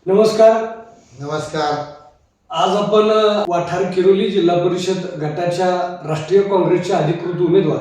नमस्कार. नमस्कार. आज आपण वाठार किरोली जिल्हा परिषद गटाच्या राष्ट्रीय काँग्रेसचे अधिकृत उमेदवार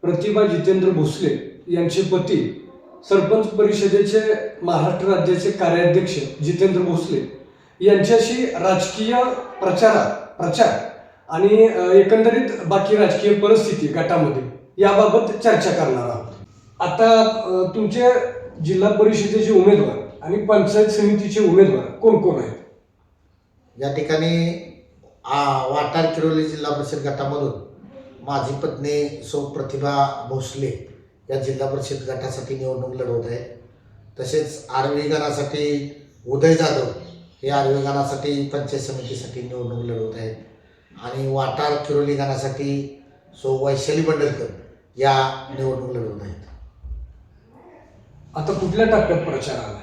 प्रतिभा जितेंद्र भोसले यांचे पती सरपंच परिषदेचे महाराष्ट्र राज्याचे कार्याध्यक्ष जितेंद्र भोसले यांच्याशी राजकीय प्रचार आणि एकंदरीत बाकी राजकीय परिस्थिती गटामध्ये याबाबत चर्चा करणार आहोत. आता तुमचे जिल्हा परिषदेचे उमेदवार आणि पंचायत समितीचे उमेदवार कोण कोण आहेत? या ठिकाणी वाटार किरोली जिल्हा परिषद गटामधून माझी पत्नी सौ प्रतिभा भोसले या जिल्हा परिषद गटासाठी निवडणूक लढवत आहे. तसेच आर्वी गणासाठी उदय जाधव हे आर्वी गणासाठी पंचायत समितीसाठी निवडणूक लढवत आहेत आणि वाटार किरोली गणासाठी सौ वैशाली बंडलकर या निवडणूक लढवत आहेत. आता कुठल्या टप्प्यात प्रचार आलाय?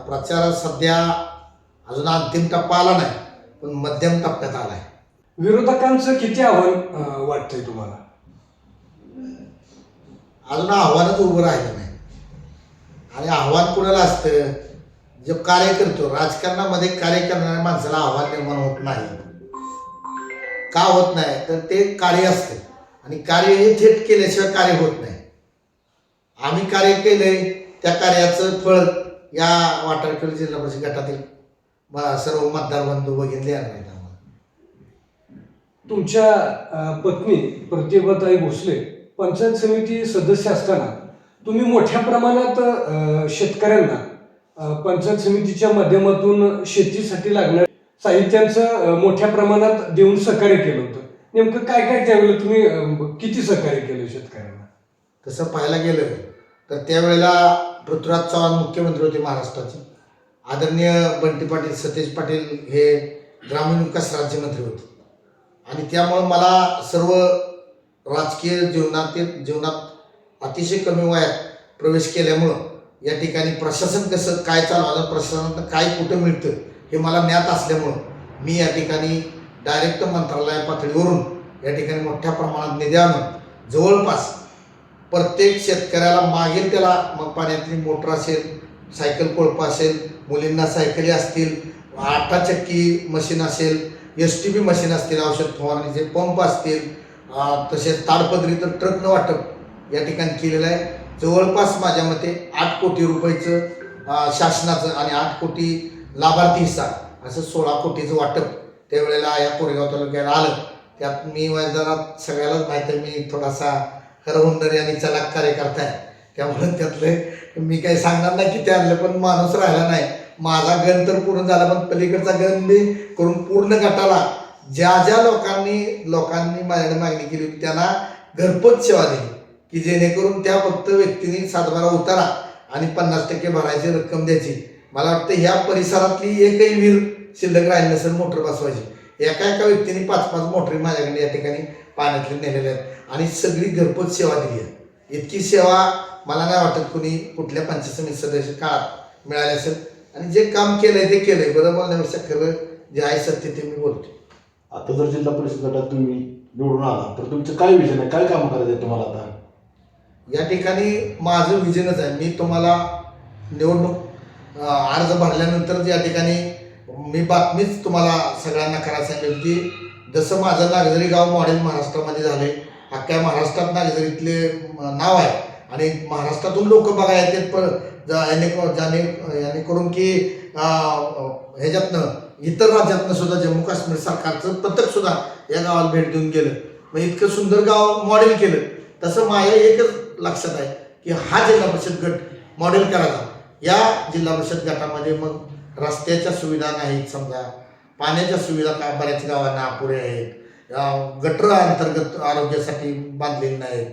प्रचार सध्या अजून अंतिम टप्पा आला नाही, पण मध्यम टप्प्यात आलाय. विरोधकांचं किती आव्हान वाटतंय तुम्हाला? अजून आव्हानच उभं राहिलं नाही. आणि आव्हान कुणाला असतं? जे कार्य करतो, राजकारणामध्ये कार्य करणाऱ्या माणसाला आव्हान निर्माण होत नाही. का होत नाही? तर ते कार्य असतं आणि कार्य हे थेट केल्याशिवाय कार्य होत नाही. आम्ही कार्य केलंय, त्या कार्याचं फळ या वाटार किरोली जिल्हा परिषद गटातील सर्व मतदार बंधू भगिनी देणार आहेत आम्हाला. तुमच्या पत्नी प्रतिभाताई भोसले पंचायत समिती सदस्य असताना तुम्ही मोठ्या प्रमाणात शेतकऱ्यांना पंचायत समितीच्या माध्यमातून शेतीसाठी लागणाऱ्या साहित्यांचं मोठ्या प्रमाणात देऊन सहकार्य केलं होतं. नेमकं काय काय त्यावेळेला तुम्ही किती सहकार्य केलं शेतकऱ्यांना? तसं पाहायला गेलं तर त्यावेळेला पृथ्वीराज चव्हाण मुख्यमंत्री होते महाराष्ट्राचे. आदरणीय बंटी पाटील सतेज पाटील हे ग्रामीण विकास राज्यमंत्री होते आणि त्यामुळं मला सर्व राजकीय जीवनात अतिशय कमी वयात प्रवेश केल्यामुळं या ठिकाणी प्रशासन कसं काय चालवायचं, प्रशासनात काय कुठं मिळतं हे मला ज्ञात असल्यामुळं मी या ठिकाणी डायरेक्ट मंत्रालय पातळीवरून या ठिकाणी मोठ्या प्रमाणात निधी आणून जवळपास प्रत्येक शेतकऱ्याला मागेल त्याला, मग पाण्यातली मोटर असेल, सायकल कोळपा असेल, मुलींना सायकली असतील, 8 चक्की मशीन असेल, STP मशीन असतील, औषध फवारणीचे पंप असतील, तसेच ताडपदरी तर ट्रकनं वाटप या ठिकाणी केलेलं आहे. जवळपास माझ्या मते 8 कोटी रुपयाचं शासनाचं आणि 8 कोटी लाभार्थी हिस्सा असं 16 कोटीचं वाटप त्यावेळेला या कोरेगाव तालुक्याला आलं. त्यात मी जरा सगळ्यालाच माहिती आहे, मी थोडासा हरहुंदर आणि चलाक कार्यकर्ता आहे, त्यामुळे त्यातले मी काही सांगणार नाही की त्यातलं, पण माणूस राहिला नाही. माझा गण तर पूर्ण झाला, पण पलीकडचा गण मी करून पूर्ण गटाला ज्या ज्या लोकांनी माझ्याकडे मागणी केली होती त्यांना घरपोच सेवा दिली की जेणेकरून त्या फक्त व्यक्तीने 7-12 उतारा आणि 50% भरायची रक्कम द्यायची. मला वाटतं ह्या परिसरातली एकही वीर शिल्लक राहिली नसेल मोटर बसवायची. एका व्यक्तीने 5-5 मोटरी माझ्याकडे या ठिकाणी पाण्यातले नेलेल्या आहेत आणि सगळी घरपोच सेवा दिली आहे. इतकी सेवा मला नाही वाटत कुणी कुठल्या पंचायत समिती सदस्य काळात मिळाली असेल. आणि जे काम केलंय ते केलंय. बरं बोलण्यापेक्षा खरं जे आहे सत्य ते मी बोलतो. आता जर जिल्हा परिषद गटात तुम्ही निवडून आला तर तुमचं काय विजन आहे, काय काम करायचं आहे तुम्हाला? आता या ठिकाणी माझं विजनच आहे. मी तुम्हाला निवडणूक अर्ज भरल्यानंतर या ठिकाणी मी बातमीच तुम्हाला सगळ्यांना करायला सांगितलं की जसं माझं नागझरी गाव मॉडेल महाराष्ट्रामध्ये झाले, अख्ख्या महाराष्ट्रात नागझरीतले नाव आहे आणि महाराष्ट्रातून लोक बघा येतात. पण याने करून की ह्याच्यातनं इतर राज्यातनं सुद्धा जम्मू काश्मीर सरकारचं पथक सुद्धा या गावाला भेट देऊन गेलं. मग इतकं सुंदर गाव मॉडेल केलं. तसं माझ्या एकच लक्षात आहे की हा जिल्हा परिषद गट मॉडेल करायचा. या जिल्हा परिषद गटामध्ये मग रस्त्याच्या सुविधा नाहीत, समजा पाण्याच्या सुविधा काय बऱ्याच गावांना अपुऱ्या आहेत, गटर अंतर्गत आरोग्यासाठी बांधलेली नाहीत,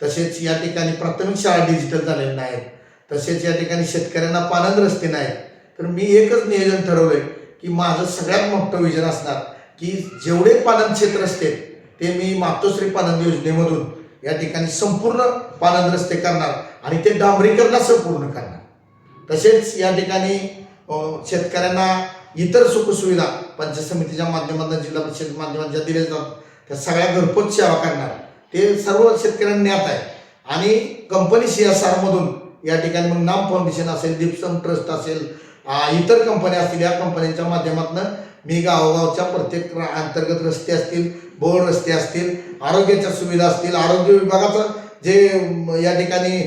तसेच या ठिकाणी प्राथमिक शाळा डिजिटल झालेल्या नाहीत, तसेच या ठिकाणी शेतकऱ्यांना पाणंद रस्ते नाहीत. तर मी एकच नियोजन ठरवलंय की माझं सगळ्यात मोठं विजन असणार की जेवढे पाणंद क्षेत्र असते ते मी मातोश्री पाणंद योजनेमधून या ठिकाणी संपूर्ण पाणंद रस्ते करणार आणि ते डांबरीकरणासह पूर्ण करणार. तसेच या ठिकाणी शेतकऱ्यांना इतर सुखसुविधा पंचायत समितीच्या माध्यमातून जिल्हा परिषद माध्यमातून दिल्या जातात त्या सगळ्या घरपोच सेवा करणार. ते सर्व शेतकऱ्यांना ज्ञात आहे. आणि कंपनी CSR मधून या ठिकाणी मग नाम फाउंडेशन असेल, दीपसम ट्रस्ट असेल, इतर कंपन्या असतील या कंपन्यांच्या माध्यमातून मी गावोगावच्या प्रत्येक अंतर्गत रस्ते असतील, बोळ रस्ते असतील, आरोग्याच्या सुविधा असतील, आरोग्य विभागाचं जे या ठिकाणी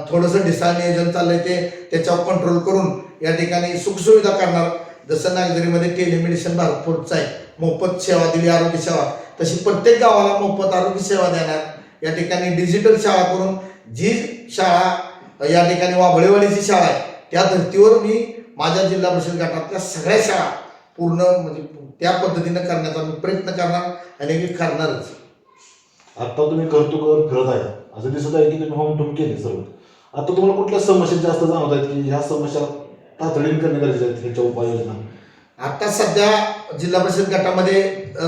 थोडंसं ढिसाळ नियोजन चाललंय त्याच्यावर कंट्रोल करून या ठिकाणी सुखसुविधा करणार. जसं नागझरीमध्ये टेलिमेडिसिन भरपूरच आहे, मोफत सेवा दिली आरोग्य सेवा, तशी प्रत्येक गावाला मोफत आरोग्य सेवा देणार. या ठिकाणी डिजिटल शाळा करून जी शाळा या ठिकाणी वाबळेवाडीची शाळा आहे त्या धर्तीवर मी माझ्या जिल्हा परिषद गटातल्या सगळ्या शाळा पूर्ण म्हणजे त्या पद्धतीनं करण्याचा मी प्रयत्न करणार आणि मी करणारच. आता तुम्ही घर फिरत आहे, असं दिसत आहे की तुम्ही होम टूम केले सर्व. आता तुम्हाला कुठल्या समस्या जास्त जाणवत आहेत की ह्या समस्या तातडीने करणे गरजेचे आहेत, ह्याच्या उपाययोजना? आता सध्या जिल्हा परिषद गटामध्ये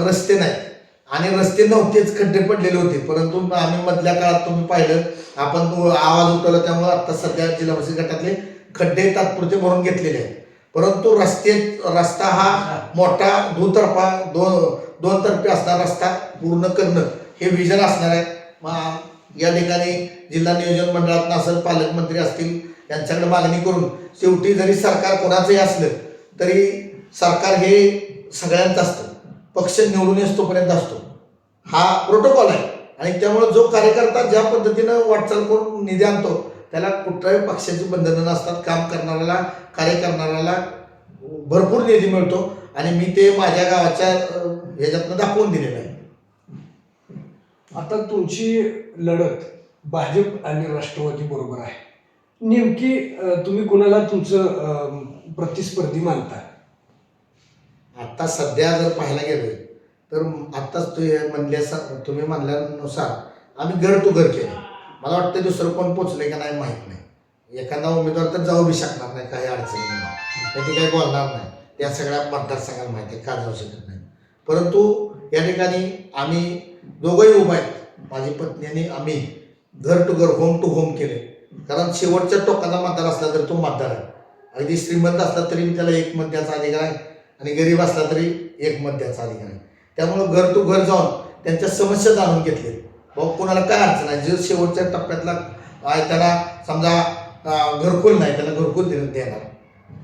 रस्ते नाहीत आणि रस्ते नव्हतेच, खड्डे पडलेले होते. परंतु आम्ही मधल्या काळात तुम्ही पाहिलं, आपण आवाज उठवला, त्यामुळे आता सध्या जिल्हा परिषद गटातले खड्डे तात्पुरते भरून घेतलेले आहेत. परंतु रस्ता हा मोठा दुतर्फा दोन तर्फे असणारा रस्ता पूर्ण करणं हे विजन असणार आहे. या ठिकाणी जिल्हा नियोजन मंडळात असेल, पालकमंत्री असतील, यांच्याकडे मागणी करून शेवटी जरी सरकार कोणाचंही असलं तरी सरकार हे सगळ्यांचं असतं, पक्ष निवडून येतोपर्यंत असतो, हा प्रोटोकॉल आहे. आणि त्यामुळे जो कार्यकर्ता ज्या पद्धतीनं वाटचाल करून निधी आणतो त्याला कुठल्याही पक्षाची बंधनं नसतात. काम करणाऱ्याला, कार्य करणाऱ्याला भरपूर निधी मिळतो आणि मी ते माझ्या गावाच्या ह्याच्यातनं दाखवून दिलेलं आहे. आता तुमची लढत भाजप आणि राष्ट्रवादी बरोबर आहे. नेमकी तुम्ही कोणाला तुमचं प्रतिस्पर्धी मानता? आता सध्या जर पाहायला गेलं तर आत्ताच तुम्ही म्हणल्यानुसार आम्ही घर टू घर केलं. मला वाटतं दुसरं कोण पोचले का नाही माहीत नाही. एखादा उमेदवार तर जाऊ बी शकणार नाही, काही अडचणी नाही, ते काही बोलणार नाही, त्या सगळ्या मतदारसंघाला माहिती आहे, का जाऊ शकत नाही. परंतु या ठिकाणी आम्ही दोघंही उभा आहेत, माझी पत्नी आणि आम्ही घर टू घर, होम टू होम केले. कारण शेवटच्या टोकाचा मतदार असला तर तो मतदार आहे. अगदी श्रीमंत असला तरी त्याला एक मत द्यायचा अधिकार आहे आणि गरीब असला तरी एक मत द्यायचा अधिकार आहे. त्यामुळं घर टू घर जाऊन त्यांच्या समस्या जाणून घेतले. भाऊ कोणाला काय अडचण आहे, जे शेवटच्या टप्प्यातला आहे त्याला समजा घरकुल नाही, त्याला घरकुल देणार.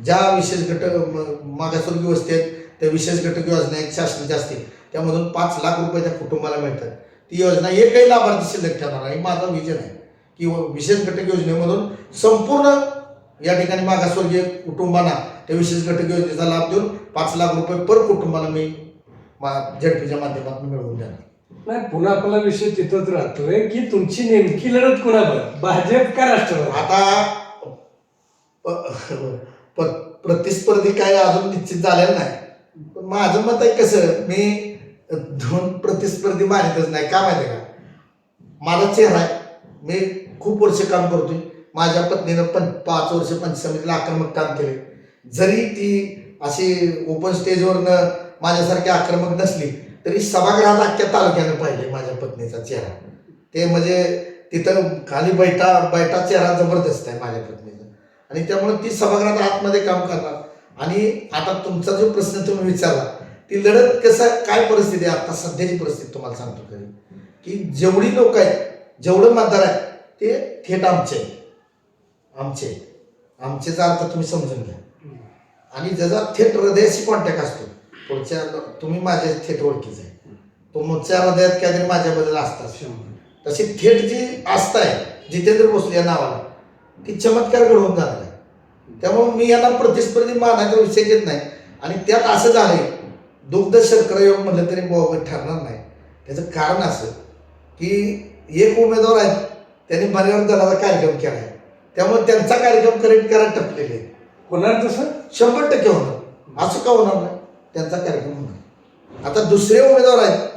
ज्या विशेष घटक मागासवर्गीय वस्ती आहेत त्या विशेष घटक योजना एक शासनाच्या असतील, त्यामधून 5 लाख रुपये त्या कुटुंबाला मिळतात. ती योजना एकही लाभार्थी शिल्लक ठेवणार नाही. माझा विजन आहे की विशेष घटक योजनेमधून संपूर्ण या ठिकाणी मागासवर्गीय कुटुंबांना त्या विशेष घटक योजनेचा लाभ देऊन 5 लाख रुपये पर कुटुंबाला मी झडपीच्या माध्यमातून मिळवून देणार. नाही, पुन्हा आपला विषय तिथंच राहतोय की तुमची नेमकी लढत कुणावर, भाजप का राष्ट्रवादी? आता प्रतिस्पर्धी काय अजून निश्चित झालेलं नाही. पण माझं मत आहे कसं, मी 2 प्रतिस्पर्धी मानतच नाही. का माहिती आहे का, माझा चेहरा आहे, मी खूप वर्ष काम करतोय. माझ्या पत्नीनं 5 वर्ष पंचायत समितीला आक्रमक काम केले. जरी ती अशी ओपन स्टेजवरनं माझ्यासारखी आक्रमक नसली तरी सभागृहात अख्ख्या तालुक्यानं पाहिले माझ्या पत्नीचा चेहरा. ते म्हणजे तिथं खाली बैठा चेहरा जबरदस्त आहे माझ्या पत्नीचा. आणि त्यामुळे ती सभागृहात आतमध्ये काम करणार. आणि आता तुमचा जो प्रश्न तुम्ही विचारला, ती लढत कसं काय परिस्थिती आहे, आता सध्याची परिस्थिती तुम्हाला सांगतो खरी, की जेवढी लोक आहेत, जेवढं मतदार आहे ते थेट आमचेचा अर्थ तुम्ही समजून घ्या. आणि ज्याचा थेट हृदयाशी कॉन्टॅक्ट असतो, पुढच्या तुम्ही माझ्या थेट ओळखीच आहे, तुमच्या हृदयात काहीतरी माझ्याबद्दल असतात. तशी थेट जी आस्था आहे जितेंद्र भोसले या नावाला, ती चमत्कार घडवून जाणार आहे. त्यामुळे मी यांना प्रतिस्पर्धी मानायचा विषय घेत नाही. आणि त्यात असं झालंय, दुग्ध शर्करा योग म्हटलं तरी ठरणार नाही. त्याचं कारण असं की एक उमेदवार आहेत, त्यांनी बऱ्यावर दलाचा कार्यक्रम केला आहे, त्यामुळे त्यांचा कार्यक्रम करायला टपलेले आहे. होणार तसं 100% होणार. असं का होणार नाही, त्यांचा कार्यक्रम होणार. आता दुसरे उमेदवार आहेत,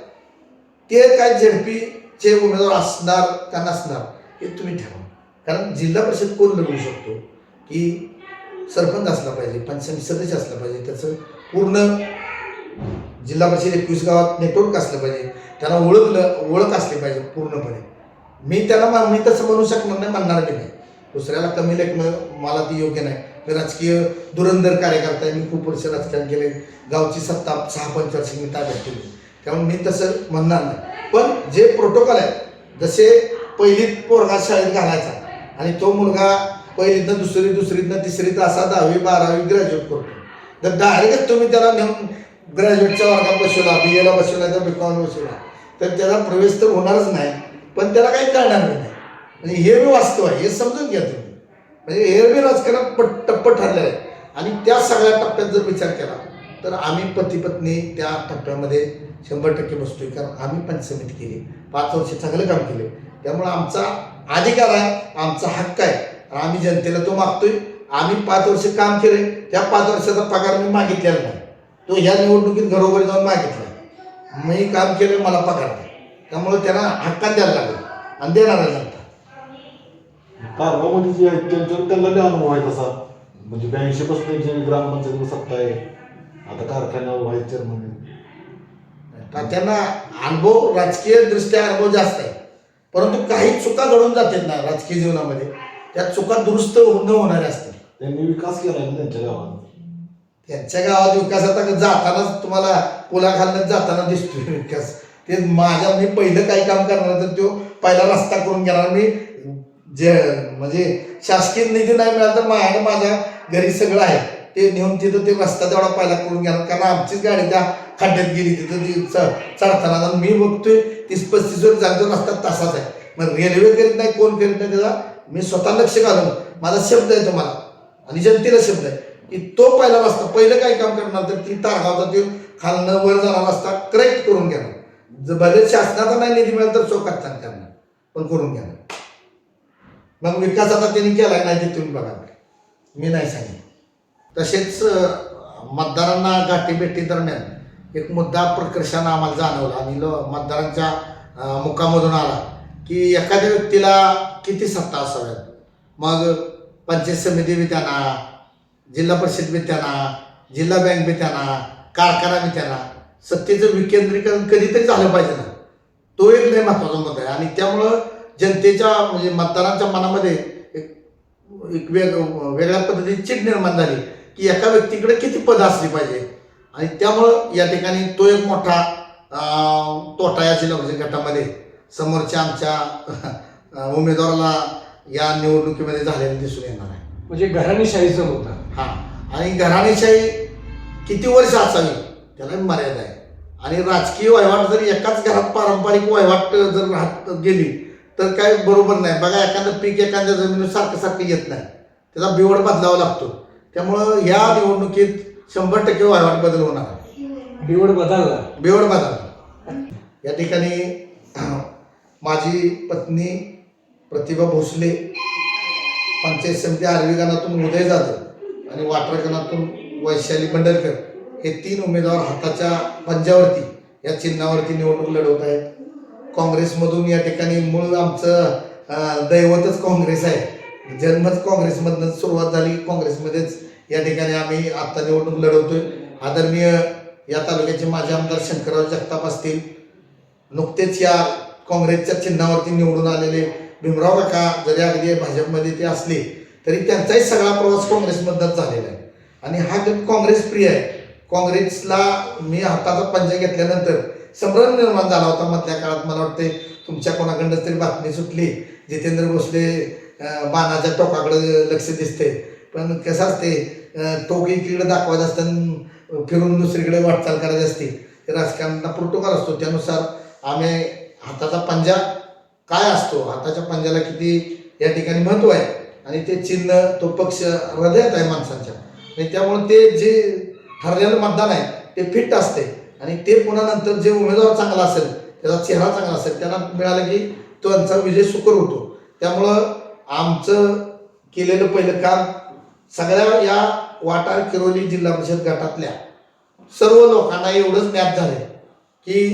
ते काय झडपीचे उमेदवार असणार का नसणार हे तुम्ही ठरवा. कारण जिल्हा परिषद कोण लढवू शकतो, की सरपंच असला पाहिजे, पंचायत सदस्य असला पाहिजे, त्याचं पूर्ण जिल्हा परिषद 21 गावात नेटवर्क असलं पाहिजे, त्यांना ओळख असली पाहिजे पूर्णपणे. मी तसं म्हणू शकणार नाही, म्हणणार बी नाही. दुसऱ्याला कमी लेखणं मला ती योग्य नाही. मी राजकीय धुरंधर कार्यकर्ता आहे, मी खूप वर्ष राजकारण केले, गावची सत्ता 6-5 वर्ष मी ताब्यात केली, त्यामुळे मी तसं म्हणणार नाही. पण जे प्रोटोकॉल आहे, जसे पहिलीत पोरगा शाळेत घालायचा आणि तो मुलगा पहिलीतनं दुसरी, दुसरीतनं तिसरीत असा 10वी 12वी ग्रॅज्युएट करतो. तर डायरेक्ट तुम्ही त्याला नेऊन ग्रॅज्युएटच्या वर्गात बसवला, BA ला बसवला तर BCom बसवला तर त्याचा प्रवेश तर होणारच नाही, पण त्याला काही कळणार नाही. म्हणजे हे बी वास्तव आहे, हे समजून घ्या तुम्ही. म्हणजे हे बी राजकारण टप्प ठरलेलं आहे. आणि त्या सगळ्या टप्प्यात जर विचार केला तर आम्ही पती पत्नी त्या टप्प्यामध्ये 100% बसतोय. कारण आम्ही पंचसमिती केली, 5 वर्ष चांगलं काम केले, त्यामुळं आमचा अधिकार आहे, आमचा हक्क आहे, आम्ही जनतेला तो मागतोय. आम्ही 5 वर्ष काम केले, त्या 5 वर्षाचा पगार मी मागितलेला नाही, तो ह्या निवडणुकीत घरोघरी जाऊन मागितला. मी काम केलं, मला पगार द्या. त्यामुळे त्यांना हक्कात द्यायला लागेल आणि देणार आहे जनता. कारवामध्ये जे आहेत त्यांच्यावर त्यांना लय अनुभव आहे तसा. म्हणजे 82 पासून त्यांची ग्रामपंचायत सत्ता आहे, आता कारखान्यावर व्हाईस चेअरमन. त्यांना अनुभव, राजकीय दृष्ट्या अनुभव जास्त आहे, परंतु काही चुका घडून जातात ना राजकीय जीवनामध्ये, त्या चुका दुरुस्त न होणाऱ्या असतात. त्यांनी विकास केला ना त्यांच्या गावात. त्यांच्या गावात विकास आता जातानाच तुम्हाला पुलाखालनं जाताना दिसतोय विकास. ते मी पहिलं काही काम करणार तर तो पहिला रस्ता करून घेणार. मी जे म्हणजे शासकीय निधी नाही मिळाला तर माझ्या घरी सगळं आहे ते नेऊन तिथं ते रस्ता तेवढा पहिला करून घेणार. कारण आमचीच गाडी त्या खड्ड्यात गेली, तिथं ती चढताना मी बघतोय 30-35 वर जातो रस्ता तसाच आहे. मग रेल्वे करीत नाही, कोण करीत नाही, त्याचा मी स्वतः लक्ष घालून माझा शब्द आहे तुम्हाला आणि जनतेला शब्द आहे की तो पहिला रस्ता, पहिलं काय काम करणार तर ती तारगावचा तो खालनं वर जाणारा रस्ता करेक्ट करून घेणार. जर भले शासनाचा नाही निधी मिळाला तर चौकात करणार, पण करून घेणार. मग विकास आता त्यांनी केला नाही ते तुम्ही बघा, मी नाही सांगितलं. तसेच मतदारांना गाठीभेटी दरम्यान एक मुद्दा प्रकर्षानं आम्हाला जाणवला आणि मतदारांच्या मुखामधून आला की एखाद्या व्यक्तीला किती सत्ता असाव्यात. मग पंचायत समिती बी त्यांना, जिल्हा परिषद बी त्यांना, जिल्हा बँक बी त्यांना, कारखाना बी त्यांना. सत्तेचं विकेंद्रीकरण कधीतरी झालं पाहिजे ना, तो एक लय महत्त्वाचा मुद्दा आहे. आणि त्यामुळं जनतेच्या म्हणजे मतदारांच्या मनामध्ये एक वेगळ्या पद्धतीची चिड निर्माण झाली की एका व्यक्तीकडे किती पदं असली पाहिजे. आणि त्यामुळं या ठिकाणी तो एक मोठा तोटा या जिल्हा परिषद गटामध्ये समोरच्या आमच्या उमेदवाराला या निवडणुकीमध्ये झालेला दिसून येणार आहे. म्हणजे घराणेशाहीचा मुद्दा. हां, आणि घराणेशाही किती वर्ष असावी त्याला मर्यादा आहे. आणि राजकीय वहिवाट जर एकाच घरात पारंपरिक वहिवाट जर राहत गेली तर काय बरोबर नाही. बघा, एखादं पीक एखाद्या जमिनीवर सारखं येत नाही, त्याचा बिवड बदलावा लागतो. त्यामुळं या निवडणुकीत 100% वहिवाट बदल होणार आहे. बिवड बदलला. या ठिकाणी माझी पत्नी प्रतिभा भोसले, पंचायत समिती आर्वी गणातून उदय जाधव आणि वाटरा गणातून वैशाली बंडलकर हे 3 उमेदवार हाताच्या पंजावरती या चिन्हावरती निवडणूक लढवत आहेत. काँग्रेसमधून या ठिकाणी मूळ आमचं दैवतच काँग्रेस आहे, जन्मच काँग्रेसमधूनच सुरुवात झाली, काँग्रेसमध्येच या ठिकाणी आम्ही आत्ता निवडणूक लढवतोय. आदरणीय या तालुक्याचे माजी आमदार शंकरराव जगताप असतील, नुकतेच या काँग्रेसच्या चिन्हावरती निवडून आलेले भीमराव काका जरी अगदी भाजपमध्ये ते असले तरी त्यांचाही सगळा प्रवास काँग्रेसमधनच झालेला आहे. आणि हा गट काँग्रेस प्रिय आहे. काँग्रेसला मी हाताचा पंजा घेतल्यानंतर संभ्रम निर्माण झाला होता मधल्या काळात. मला वाटते तुमच्या कोणाकडनंच तरी बातमी सुटली, जितेंद्र भोसले बाणाच्या टोकाकडे लक्ष दिसते, पण कसं असते टोक एकीकडे दाखवायचं असतं, फिरून दुसरीकडे वाटचाल करायची असते. राजकारणाचा प्रोटोकॉल असतो, त्यानुसार आम्ही हाताचा पंजा काय असतो, हाताच्या पंजाला किती या ठिकाणी महत्त्व आहे आणि ते चिन्ह तो पक्ष हृदयात आहे माणसांच्या. आणि त्यामुळे ते जे ठरलेलं मतदान आहे ते फिट असते आणि ते पुन्हा नंतर जे उमेदवार चांगला असेल, त्याचा चेहरा चांगला असेल, त्यांना मिळालं की त्यांचा विजय सुकर होतो. त्यामुळं आमचं केलेलं पहिलं काम सगळ्या या वाटार किरोली जिल्हा परिषद गटातल्या सर्व लोकांना एवढंच ज्ञात झालं की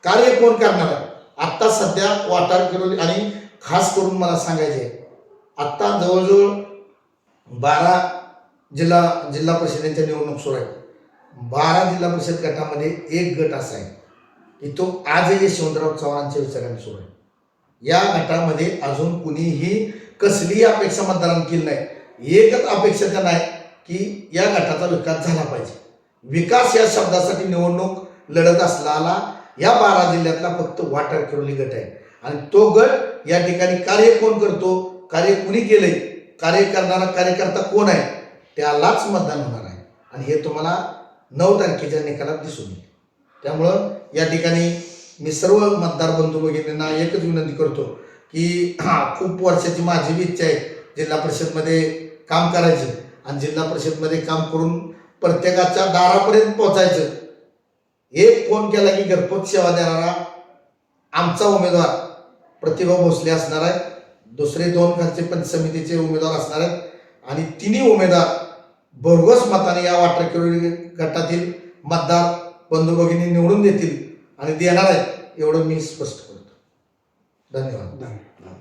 कार्य कोण करणार आहे. आत्ता सध्या वाटार किरोली आणि खास करून मला सांगायचे, आत्ता जवळजवळ 12 जिल्हा परिषदेच्या निवडणूक सुरू आहे. 12 जिल्हा परिषद गटामध्ये एक गट असा आहे की तो आजही यशवंतराव चव्हाणांच्या विचाराने सुरू आहे. या गटामध्ये अजून कुणीही कसलीही अपेक्षा मतदारांनी केली नाही. एकच अपेक्षा त्यांना आहे की या गटाचा विकास झाला पाहिजे. विकास या शब्दासाठी निवडणूक लढत असलेला या 12 जिल्ह्यातला फक्त वाटार किरोली गट आहे. आणि तो गट या ठिकाणी कार्य कोण करतो, कार्य कुणी केलंय कार्य करणारा कार्यकर्ता कोण आहे त्यालाच मतदान होणार आहे आणि हे तुम्हाला 9 तारखेच्या निकालात दिसून येईल. त्यामुळं या ठिकाणी मी सर्व मतदार बंधू भगिनींना एकच विनंती करतो की खूप वर्षाची माझी बी इच्छा आहे जिल्हा परिषदमध्ये काम करायची आणि जिल्हा परिषदमध्ये काम करून प्रत्येकाच्या दारापर्यंत पोहोचायचं. एक फोन केला की घरपोच सेवा देणारा आमचा उमेदवार प्रतिभा भोसले असणार आहे. दुसरे 2 खालचे पंच समितीचे उमेदवार असणार आहेत आणि तिन्ही उमेदवार भरघोस मताने या वाठार किरोली गटातील मतदार बंधू भगिनी निवडून देतील आणि देणार आहेत एवढं मी स्पष्ट करतो. धन्यवाद. धन्यवाद.